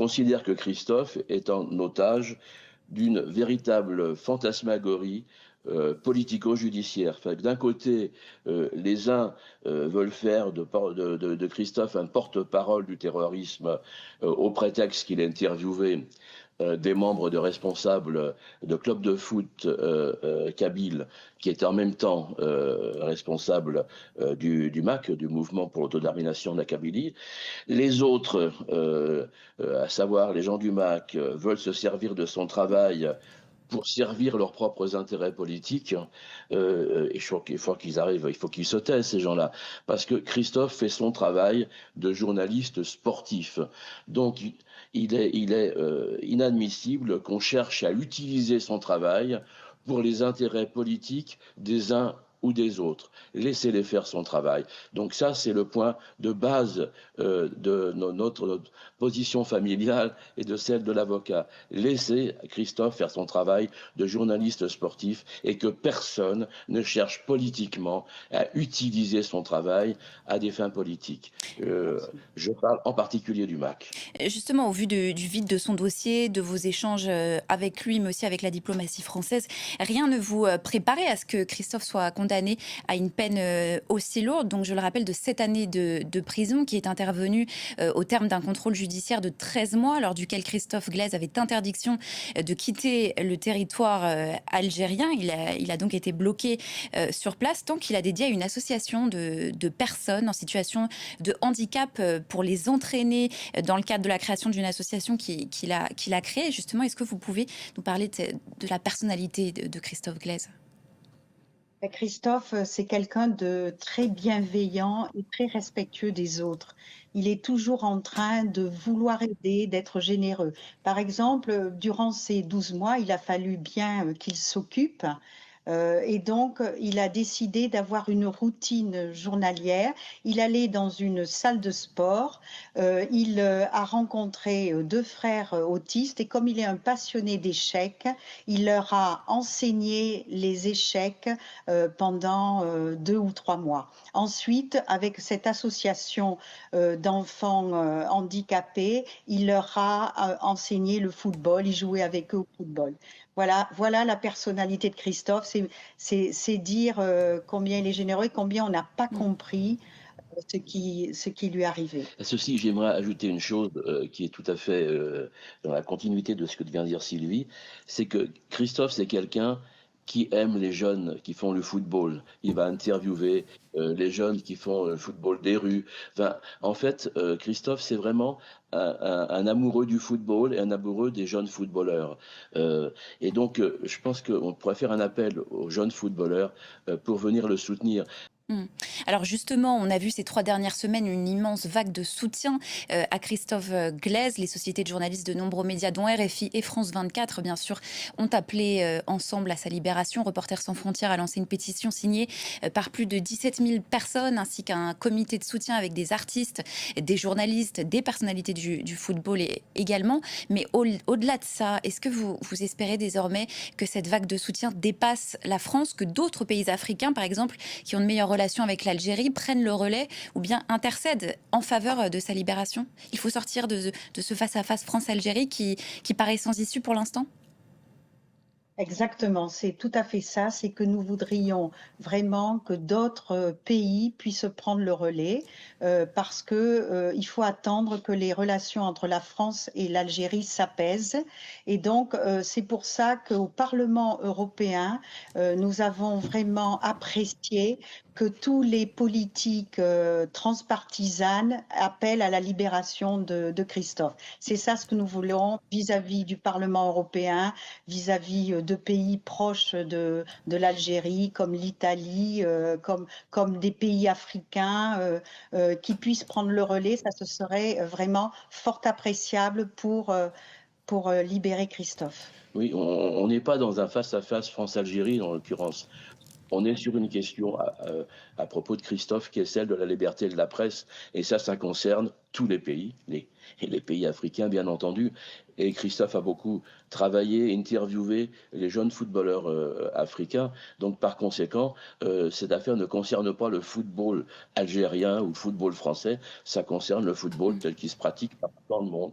considère que Christophe est en otage d'une véritable fantasmagorie politico-judiciaire. Enfin, d'un côté, les uns veulent faire de Christophe un porte-parole du terrorisme au prétexte qu'il a interviewé des membres de responsables de clubs de foot kabyles, qui étaient en même temps responsables du MAK, du Mouvement pour l'autodétermination de la Kabylie. Les autres, à savoir les gens du MAK, veulent se servir de son travail pour servir leurs propres intérêts politiques. Et je crois qu'il faut qu'ils arrivent, il faut qu'ils se taisent, ces gens-là. Parce que Christophe fait son travail de journaliste sportif. Donc, il est inadmissible qu'on cherche à utiliser son travail pour les intérêts politiques des uns ou des autres. Laissez-les faire son travail. Donc ça, c'est le point de base de notre position familiale et de celle de l'avocat. Laissez Christophe faire son travail de journaliste sportif et que personne ne cherche politiquement à utiliser son travail à des fins politiques. Je parle en particulier du MAC. Justement, au vu du vide de son dossier, de vos échanges avec lui, mais aussi avec la diplomatie française, rien ne vous préparait à ce que Christophe soit condamné à une peine aussi lourde. Donc, je le rappelle, de 7 années de prison qui est intervenue au terme d'un contrôle judiciaire de 13 mois, lors duquel Christophe Glaise avait interdiction de quitter le territoire algérien. Il a donc été bloqué sur place tant qu'il a dédié à une association de personnes en situation de handicap pour les entraîner dans le cadre de la création d'une association qu'il a créée. Justement, est-ce que vous pouvez nous parler de la personnalité de Christophe Glaise? Christophe, c'est quelqu'un de très bienveillant et très respectueux des autres. Il est toujours en train de vouloir aider, d'être généreux. Par exemple, durant ces 12 mois, il a fallu bien qu'il s'occupe. Et donc, il a décidé d'avoir une routine journalière. Il allait dans une salle de sport. Il a rencontré deux frères autistes et comme il est un passionné d'échecs, il leur a enseigné les échecs pendant 2 ou 3 mois. Ensuite, avec cette association d'enfants handicapés, il leur a enseigné le football. Il jouait avec eux au football. Voilà la personnalité de Christophe. C'est dire combien il est généreux et combien on n'a pas compris ce qui lui arrivait. À ceci, j'aimerais ajouter une chose qui est tout à fait dans la continuité de ce que vient de dire Sylvie, c'est que Christophe, c'est quelqu'un qui aime les jeunes qui font le football. Il va interviewer les jeunes qui font le football des rues. Enfin, en fait, Christophe, c'est vraiment un amoureux du football et un amoureux des jeunes footballeurs. Et donc, je pense qu'on pourrait faire un appel aux jeunes footballeurs pour venir le soutenir. Alors justement, on a vu ces 3 dernières semaines une immense vague de soutien à Christophe Glaise. Les sociétés de journalistes de nombreux médias, dont RFI et France 24, bien sûr, ont appelé ensemble à sa libération. Reporters sans frontières a lancé une pétition signée par plus de 17 000 personnes, ainsi qu'un comité de soutien avec des artistes, des journalistes, des personnalités du football également. Mais au-delà de ça, est-ce que vous espérez désormais que cette vague de soutien dépasse la France, que d'autres pays africains, par exemple, qui ont de meilleures relations avec l'Algérie, prennent le relais ou bien intercèdent en faveur de sa libération? Il faut sortir de ce face-à-face France-Algérie qui paraît sans issue pour l'instant? Exactement, c'est tout à fait ça. C'est que nous voudrions vraiment que d'autres pays puissent prendre le relais parce que il faut attendre que les relations entre la France et l'Algérie s'apaisent. Et donc, c'est pour ça qu'au Parlement européen, nous avons vraiment apprécié que tous les politiques transpartisanes appellent à la libération de Christophe. C'est ça ce que nous voulons vis-à-vis du Parlement européen, vis-à-vis de pays proches de l'Algérie, comme l'Italie, comme des pays africains qui puissent prendre le relais. Ça, ce serait vraiment fort appréciable pour libérer Christophe. Oui, on n'est pas dans un face-à-face France-Algérie, en l'occurrence. On est sur une question à propos de Christophe qui est celle de la liberté de la presse. Et ça concerne tous les pays, et les pays africains, bien entendu. Et Christophe a beaucoup travaillé, interviewé les jeunes footballeurs africains. Donc, par conséquent, cette affaire ne concerne pas le football algérien ou le football français. Ça concerne le football tel qu'il se pratique partout dans le monde.